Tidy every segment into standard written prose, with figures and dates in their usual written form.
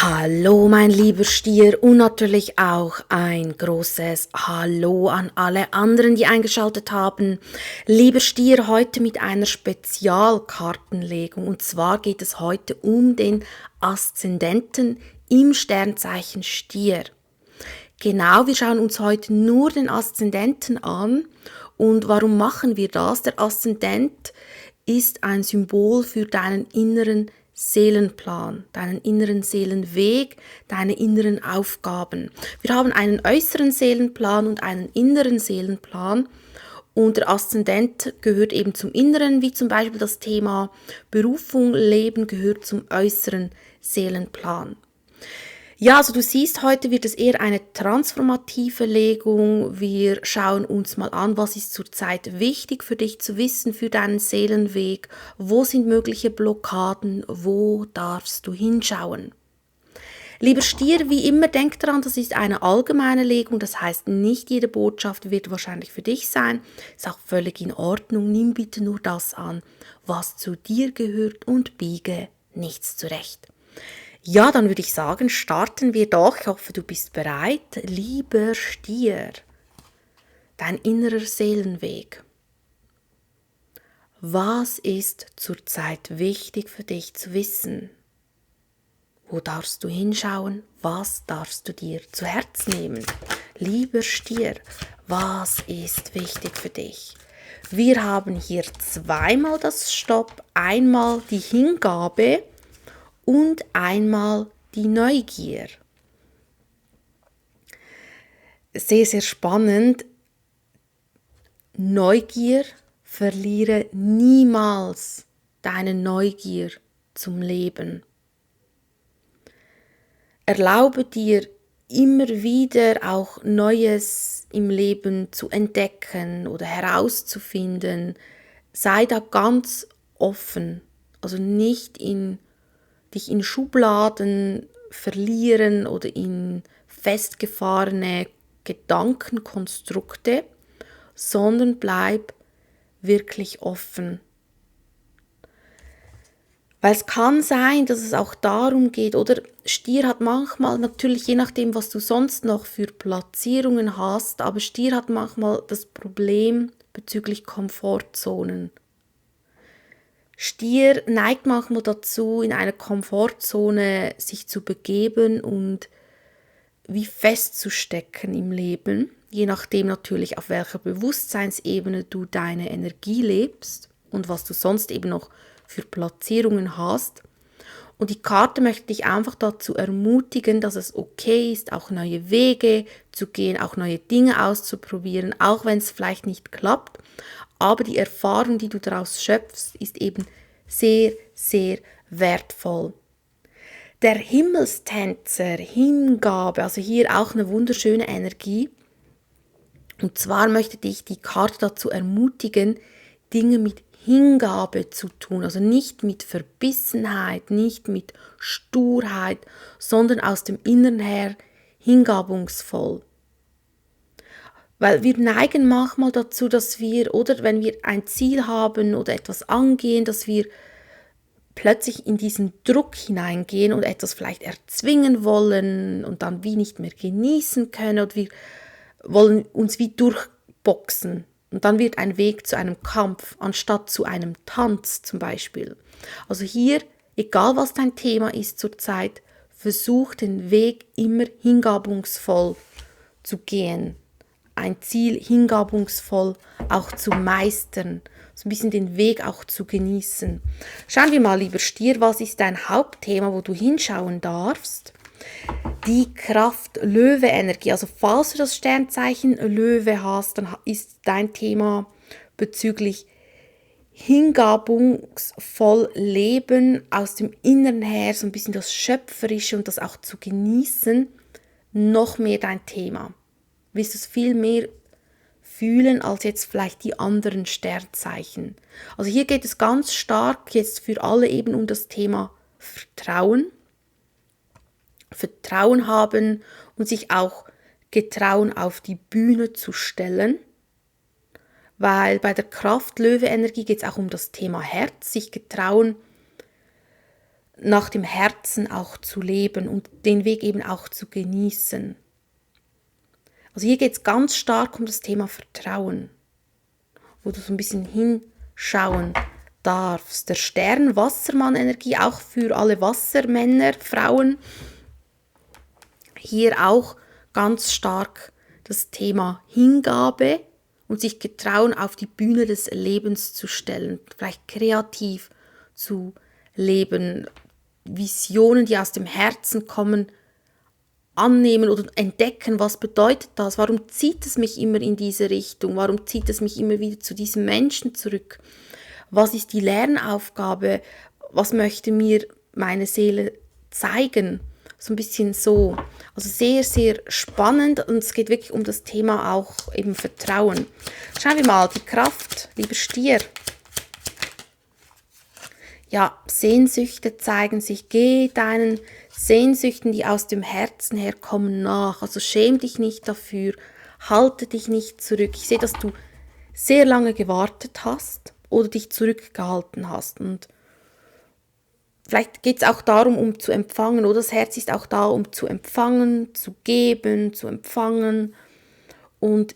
Hallo, mein lieber Stier, und natürlich auch ein großes Hallo an alle anderen, die eingeschaltet haben. Lieber Stier, heute mit einer Spezialkartenlegung. Und zwar geht es heute um den Aszendenten im Sternzeichen Stier. Genau, wir schauen uns heute nur den Aszendenten an. Und warum machen wir das? Der Aszendent ist ein Symbol für deinen inneren Seelenplan, deinen inneren Seelenweg, deine inneren Aufgaben. Wir haben einen äußeren Seelenplan und einen inneren Seelenplan. Und der Aszendent gehört eben zum Inneren, wie zum Beispiel das Thema Berufung, Leben gehört zum äußeren Seelenplan. Ja, also du siehst, heute wird es eher eine transformative Legung. Wir schauen uns mal an, was ist zurzeit wichtig für dich zu wissen, für deinen Seelenweg. Wo sind mögliche Blockaden? Wo darfst du hinschauen? Lieber Stier, wie immer, denk daran, das ist eine allgemeine Legung. Das heißt, nicht jede Botschaft wird wahrscheinlich für dich sein. Ist auch völlig in Ordnung. Nimm bitte nur das an, was zu dir gehört und biege nichts zurecht. Ja, dann würde ich sagen, starten wir doch. Ich hoffe, du bist bereit. Lieber Stier, dein innerer Seelenweg. Was ist zurzeit wichtig für dich zu wissen? Wo darfst du hinschauen? Was darfst du dir zu Herzen nehmen? Lieber Stier, was ist wichtig für dich? Wir haben hier zweimal das Stopp, einmal die Hingabe und einmal die Neugier. Sehr, sehr spannend. Neugier, verliere niemals deine Neugier zum Leben. Erlaube dir immer wieder auch Neues im Leben zu entdecken oder herauszufinden. Sei da ganz offen, also nicht dich in Schubladen verlieren oder in festgefahrene Gedankenkonstrukte, sondern bleib wirklich offen. Weil es kann sein, dass es auch darum geht, oder Stier hat manchmal, natürlich je nachdem, was du sonst noch für Platzierungen hast, aber Stier hat manchmal das Problem bezüglich Komfortzonen. Stier neigt manchmal dazu, in eine Komfortzone sich zu begeben und wie festzustecken im Leben, je nachdem natürlich, auf welcher Bewusstseinsebene du deine Energie lebst und was du sonst eben noch für Platzierungen hast. Und die Karte möchte dich einfach dazu ermutigen, dass es okay ist, auch neue Wege zu gehen, auch neue Dinge auszuprobieren, auch wenn es vielleicht nicht klappt. Aber die Erfahrung, die du daraus schöpfst, ist eben sehr, sehr wertvoll. Der Himmelstänzer, Hingabe, also hier auch eine wunderschöne Energie. Und zwar möchte dich die Karte dazu ermutigen, Dinge mit Hingabe zu tun, also nicht mit Verbissenheit, nicht mit Sturheit, sondern aus dem Innern her hingabungsvoll. Weil wir neigen manchmal dazu, dass wir, oder wenn wir ein Ziel haben oder etwas angehen, dass wir plötzlich in diesen Druck hineingehen und etwas vielleicht erzwingen wollen und dann wie nicht mehr genießen können oder wir wollen uns wie durchboxen. Und dann wird ein Weg zu einem Kampf, anstatt zu einem Tanz zum Beispiel. Also hier, egal was dein Thema ist zurzeit, versuch den Weg immer hingabungsvoll zu gehen. Ein Ziel hingabungsvoll auch zu meistern, so ein bisschen den Weg auch zu genießen. Schauen wir mal, lieber Stier, was ist dein Hauptthema, wo du hinschauen darfst? Die Kraft-Löwe-Energie. Also falls du das Sternzeichen Löwe hast, dann ist dein Thema bezüglich hingabungsvoll Leben aus dem Inneren her, so ein bisschen das Schöpferische und das auch zu genießen, noch mehr dein Thema. Wirst du es viel mehr fühlen als jetzt vielleicht die anderen Sternzeichen. Also hier geht es ganz stark jetzt für alle eben um das Thema Vertrauen. Vertrauen haben und sich auch getrauen, auf die Bühne zu stellen. Weil bei der Kraft-Löwe-Energie geht es auch um das Thema Herz, sich getrauen, nach dem Herzen auch zu leben und den Weg eben auch zu genießen. Also hier geht es ganz stark um das Thema Vertrauen, wo du so ein bisschen hinschauen darfst. Der Stern, Wassermann-Energie, auch für alle Wassermänner, Frauen. Hier auch ganz stark das Thema Hingabe und sich getrauen, auf die Bühne des Lebens zu stellen, vielleicht kreativ zu leben, Visionen, die aus dem Herzen kommen, annehmen oder entdecken, was bedeutet das? Warum zieht es mich immer in diese Richtung? Warum zieht es mich immer wieder zu diesem Menschen zurück? Was ist die Lernaufgabe? Was möchte mir meine Seele zeigen? So ein bisschen so. Also sehr, sehr spannend und es geht wirklich um das Thema auch eben Vertrauen. Schauen wir mal, die Kraft, lieber Stier. Ja, Sehnsüchte zeigen sich, geh deinen Sehnsüchten, die aus dem Herzen herkommen, nach. Also schäm dich nicht dafür, halte dich nicht zurück. Ich sehe, dass du sehr lange gewartet hast oder dich zurückgehalten hast. Und vielleicht geht es auch darum, um zu empfangen, oder das Herz ist auch da, um zu empfangen, zu geben, zu empfangen. Und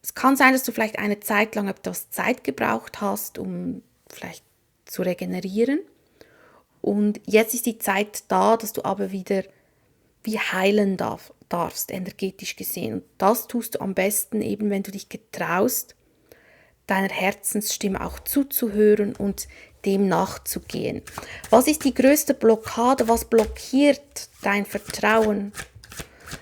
es kann sein, dass du vielleicht eine Zeit lang etwas Zeit gebraucht hast, um vielleicht zu regenerieren. Und jetzt ist die Zeit da, dass du aber wieder wie heilen darfst, energetisch gesehen. Und das tust du am besten eben, wenn du dich getraust, deiner Herzensstimme auch zuzuhören und dem nachzugehen. Was ist die größte Blockade? Was blockiert dein Vertrauen?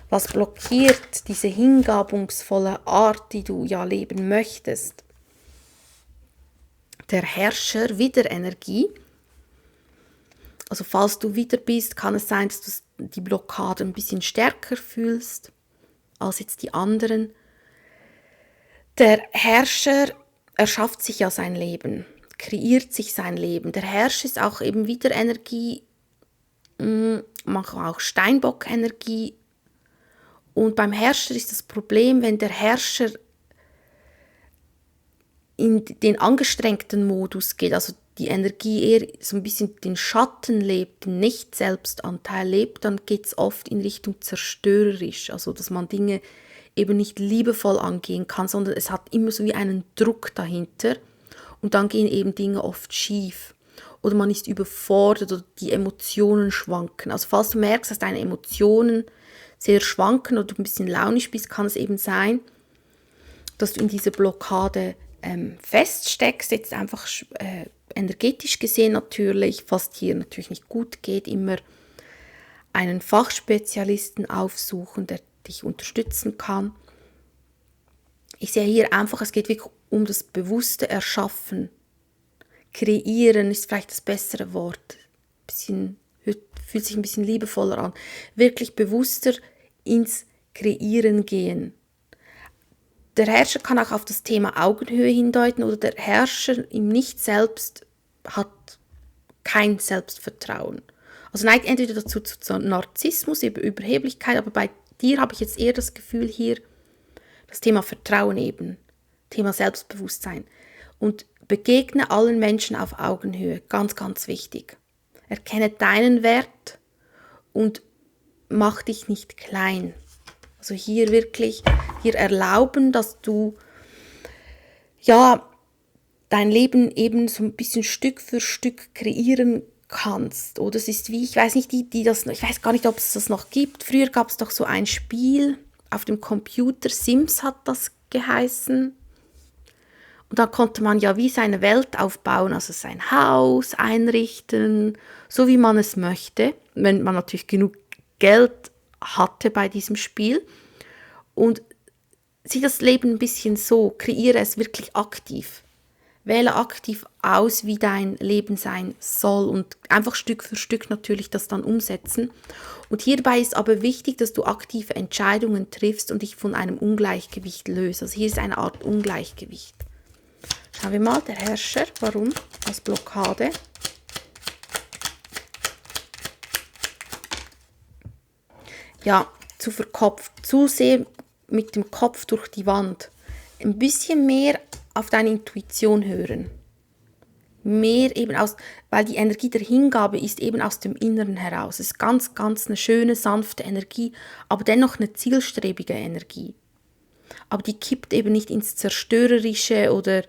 Was blockiert diese hingabungsvolle Art, die du ja leben möchtest? Der Herrscher, wieder Energie. Also falls du wieder bist, kann es sein, dass du die Blockade ein bisschen stärker fühlst als jetzt die anderen. Der Herrscher erschafft sich ja sein Leben, kreiert sich sein Leben. Der Herrscher ist auch eben wieder Energie, manchmal auch Steinbock-Energie. Und beim Herrscher ist das Problem, wenn der Herrscher in den angestrengten Modus geht, also die Energie eher so ein bisschen den Schatten lebt, den Nicht-Selbstanteil lebt, dann geht es oft in Richtung zerstörerisch, also dass man Dinge eben nicht liebevoll angehen kann, sondern es hat immer so wie einen Druck dahinter und dann gehen eben Dinge oft schief oder man ist überfordert oder die Emotionen schwanken. Also falls du merkst, dass deine Emotionen sehr schwanken oder du ein bisschen launisch bist, kann es eben sein, dass du in dieser Blockade feststeckst, jetzt einfach energetisch gesehen natürlich, was dir natürlich nicht gut geht, immer einen Fachspezialisten aufsuchen, der dich unterstützen kann. Ich sehe hier einfach, es geht wirklich um das bewusste Erschaffen. Kreieren ist vielleicht das bessere Wort. Fühlt sich ein bisschen liebevoller an. Wirklich bewusster ins Kreieren gehen. Der Herrscher kann auch auf das Thema Augenhöhe hindeuten oder der Herrscher im Nicht-Selbst hat kein Selbstvertrauen. Also neigt entweder dazu zu Narzissmus, Überheblichkeit, aber bei dir habe ich jetzt eher das Gefühl hier, das Thema Vertrauen eben, Thema Selbstbewusstsein. Und begegne allen Menschen auf Augenhöhe, ganz, ganz wichtig. Erkenne deinen Wert und mach dich nicht klein. Also hier wirklich, hier erlauben, dass du ja dein Leben eben so ein bisschen Stück für Stück kreieren kannst. Oder es ist wie, ich weiß nicht, ich weiß gar nicht, ob es das noch gibt. Früher gab es doch so ein Spiel auf dem Computer, Sims hat das geheißen. Und da konnte man ja wie seine Welt aufbauen, also sein Haus einrichten, so wie man es möchte, wenn man natürlich genug Geld hatte bei diesem Spiel. Und sieh das Leben ein bisschen so, kreiere es wirklich aktiv. Wähle aktiv aus, wie dein Leben sein soll und einfach Stück für Stück natürlich das dann umsetzen. Und hierbei ist aber wichtig, dass du aktive Entscheidungen triffst und dich von einem Ungleichgewicht löst. Also hier ist eine Art Ungleichgewicht. Schauen wir mal, der Herrscher, warum? Als Blockade. Ja, zu verkopft, zu sehr mit dem Kopf durch die Wand. Ein bisschen mehr auf deine Intuition hören. mehr eben weil die Energie der Hingabe ist eben aus dem Inneren heraus. Es ist ganz, ganz eine schöne, sanfte Energie, aber dennoch eine zielstrebige Energie. Aber die kippt eben nicht ins Zerstörerische oder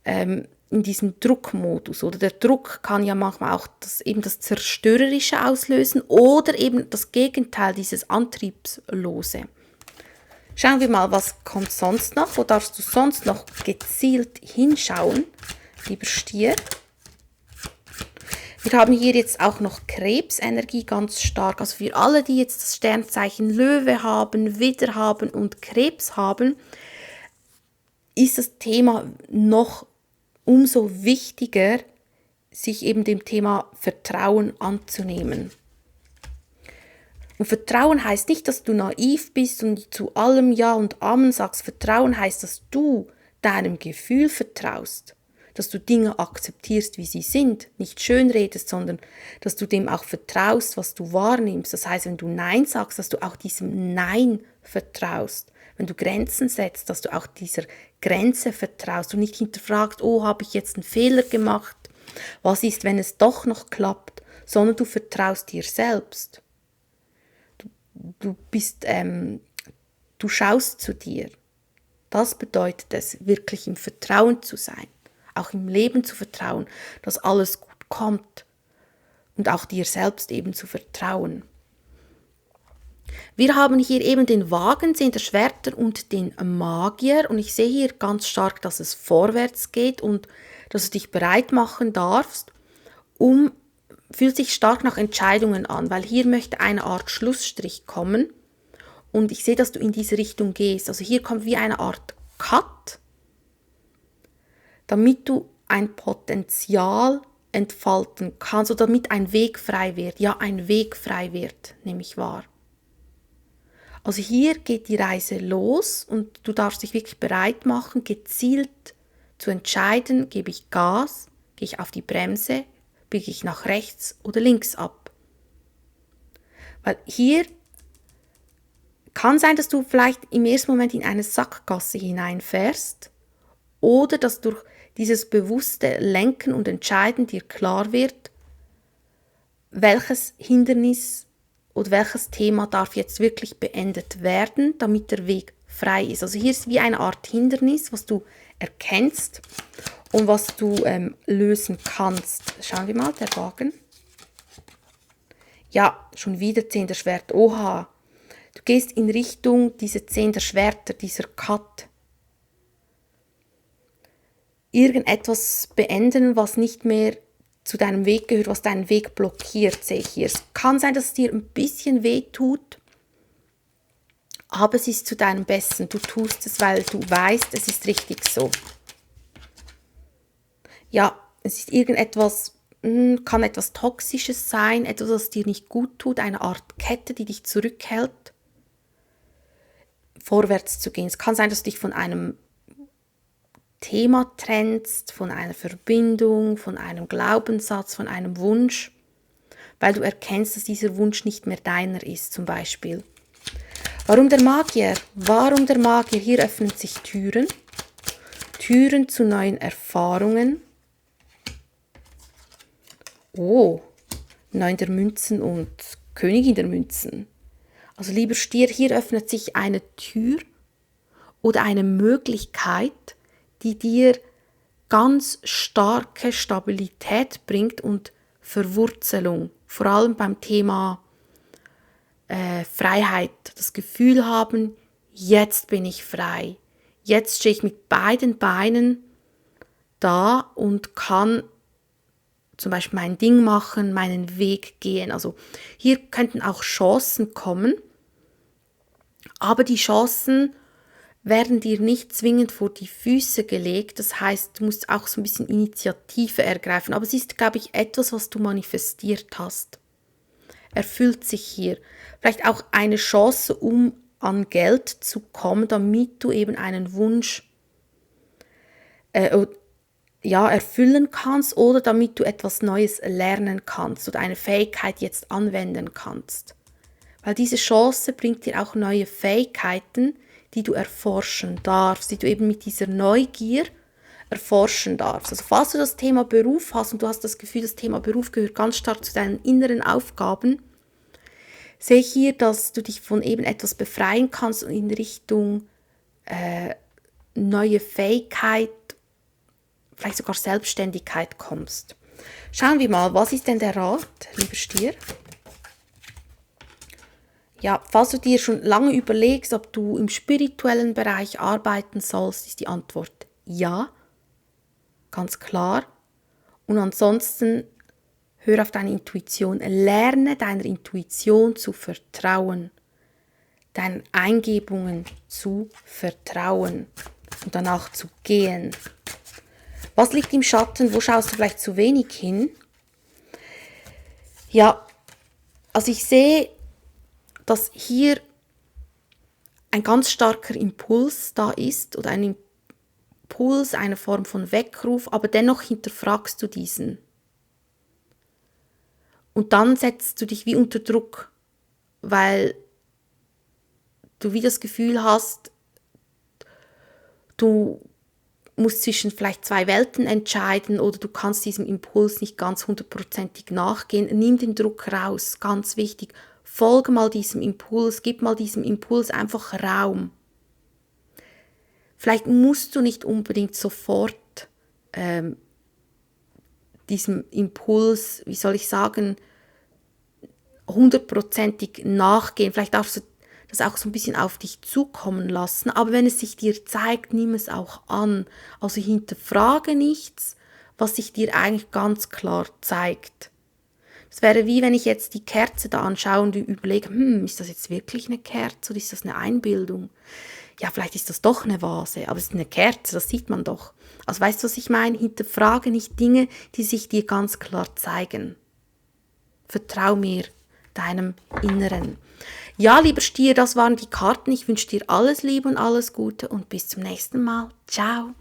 in diesen Druckmodus. Oder der Druck kann ja manchmal auch das Zerstörerische auslösen oder eben das Gegenteil, dieses Antriebslose. Schauen wir mal, was kommt sonst noch? Wo darfst du sonst noch gezielt hinschauen, lieber Stier? Wir haben hier jetzt auch noch Krebsenergie ganz stark. Also für alle, die jetzt das Sternzeichen Löwe haben, Widder haben und Krebs haben, ist das Thema noch umso wichtiger, sich eben dem Thema Vertrauen anzunehmen. Und Vertrauen heißt nicht, dass du naiv bist und zu allem Ja und Amen sagst. Vertrauen heißt, dass du deinem Gefühl vertraust, dass du Dinge akzeptierst, wie sie sind, nicht schönredest, sondern dass du dem auch vertraust, was du wahrnimmst. Das heißt, wenn du Nein sagst, dass du auch diesem Nein vertraust. Wenn du Grenzen setzt, dass du auch dieser Grenze vertraust und nicht hinterfragst, oh, habe ich jetzt einen Fehler gemacht? Was ist, wenn es doch noch klappt? Sondern du vertraust dir selbst. Du schaust zu dir. Das bedeutet es, wirklich im Vertrauen zu sein, auch im Leben zu vertrauen, dass alles gut kommt und auch dir selbst eben zu vertrauen. Wir haben hier eben den Wagen, 10 der Schwerter und den Magier und ich sehe hier ganz stark, dass es vorwärts geht und dass du dich bereit machen darfst, fühlt sich stark nach Entscheidungen an, weil hier möchte eine Art Schlussstrich kommen und ich sehe, dass du in diese Richtung gehst. Also hier kommt wie eine Art Cut, damit du ein Potenzial entfalten kannst oder damit ein Weg frei wird. Ja, ein Weg frei wird, nehme ich wahr. Also hier geht die Reise los und du darfst dich wirklich bereit machen, gezielt zu entscheiden, gebe ich Gas, gehe ich auf die Bremse, biege ich nach rechts oder links ab. Weil hier kann sein, dass du vielleicht im ersten Moment in eine Sackgasse hineinfährst oder dass durch dieses bewusste Lenken und Entscheiden dir klar wird, welches Hindernis oder welches Thema darf jetzt wirklich beendet werden, damit der Weg frei ist. Also hier ist wie eine Art Hindernis, was du erkennst und was du lösen kannst. Schauen wir mal, der Wagen. Ja, schon wieder 10 der Schwerter. Oha, du gehst in Richtung diese 10 der Schwerter, dieser Cut. Irgendetwas beenden, was nicht mehr zu deinem Weg gehört, was deinen Weg blockiert, sehe ich hier. Es kann sein, dass es dir ein bisschen weh tut, aber es ist zu deinem Besten. Du tust es, weil du weißt, es ist richtig so. Ja, es ist irgendetwas, kann etwas Toxisches sein, etwas, das dir nicht gut tut, eine Art Kette, die dich zurückhält, vorwärts zu gehen. Es kann sein, dass du dich von einem Thema trennst, von einer Verbindung, von einem Glaubenssatz, von einem Wunsch, weil du erkennst, dass dieser Wunsch nicht mehr deiner ist, zum Beispiel. Warum der Magier? Warum der Magier? Hier öffnen sich Türen. Türen zu neuen Erfahrungen. Oh, 9 der Münzen und Königin der Münzen. Also lieber Stier, hier öffnet sich eine Tür oder eine Möglichkeit, die dir ganz starke Stabilität bringt und Verwurzelung. Vor allem beim Thema Freiheit. Das Gefühl haben, jetzt bin ich frei. Jetzt stehe ich mit beiden Beinen da und kann zum Beispiel mein Ding machen, meinen Weg gehen. Also hier könnten auch Chancen kommen, aber die Chancen werden dir nicht zwingend vor die Füße gelegt. Das heißt, du musst auch so ein bisschen Initiative ergreifen. Aber es ist, glaube ich, etwas, was du manifestiert hast. Erfüllt sich hier. Vielleicht auch eine Chance, um an Geld zu kommen, damit du eben einen Wunsch erfüllen kannst oder damit du etwas Neues lernen kannst oder eine Fähigkeit jetzt anwenden kannst. Weil diese Chance bringt dir auch neue Fähigkeiten, die du erforschen darfst, die du eben mit dieser Neugier erforschen darfst. Also falls du das Thema Beruf hast und du hast das Gefühl, das Thema Beruf gehört ganz stark zu deinen inneren Aufgaben, sehe ich hier, dass du dich von eben etwas befreien kannst und in Richtung neue Fähigkeit, vielleicht sogar Selbstständigkeit kommst. Schauen wir mal, was ist denn der Rat, lieber Stier? Ja, falls du dir schon lange überlegst, ob du im spirituellen Bereich arbeiten sollst, ist die Antwort ja, ganz klar. Und ansonsten hör auf deine Intuition, lerne deiner Intuition zu vertrauen, deinen Eingebungen zu vertrauen und danach zu gehen. Was liegt im Schatten? Wo schaust du vielleicht zu wenig hin? Ja, also ich sehe, dass hier ein ganz starker Impuls da ist oder ein Impuls, eine Form von Weckruf, aber dennoch hinterfragst du diesen. Und dann setzt du dich wie unter Druck, weil du wie das Gefühl hast, du musst zwischen vielleicht zwei Welten entscheiden oder du kannst diesem Impuls nicht ganz 100%ig nachgehen. Nimm den Druck raus, ganz wichtig. Folge mal diesem Impuls, gib mal diesem Impuls einfach Raum. Vielleicht musst du nicht unbedingt sofort diesem Impuls, wie soll ich sagen, 100%ig nachgehen. Vielleicht darfst du das auch so ein bisschen auf dich zukommen lassen. Aber wenn es sich dir zeigt, nimm es auch an. Also hinterfrage nichts, was sich dir eigentlich ganz klar zeigt. Es wäre wie wenn ich jetzt die Kerze da anschaue und überlege, ist das jetzt wirklich eine Kerze oder ist das eine Einbildung? Ja, vielleicht ist das doch eine Vase, aber es ist eine Kerze, das sieht man doch. Also weißt du, was ich meine? Hinterfrage nicht Dinge, die sich dir ganz klar zeigen. Vertrau mir, deinem Inneren. Ja, lieber Stier, das waren die Karten. Ich wünsche dir alles Liebe und alles Gute und bis zum nächsten Mal. Ciao.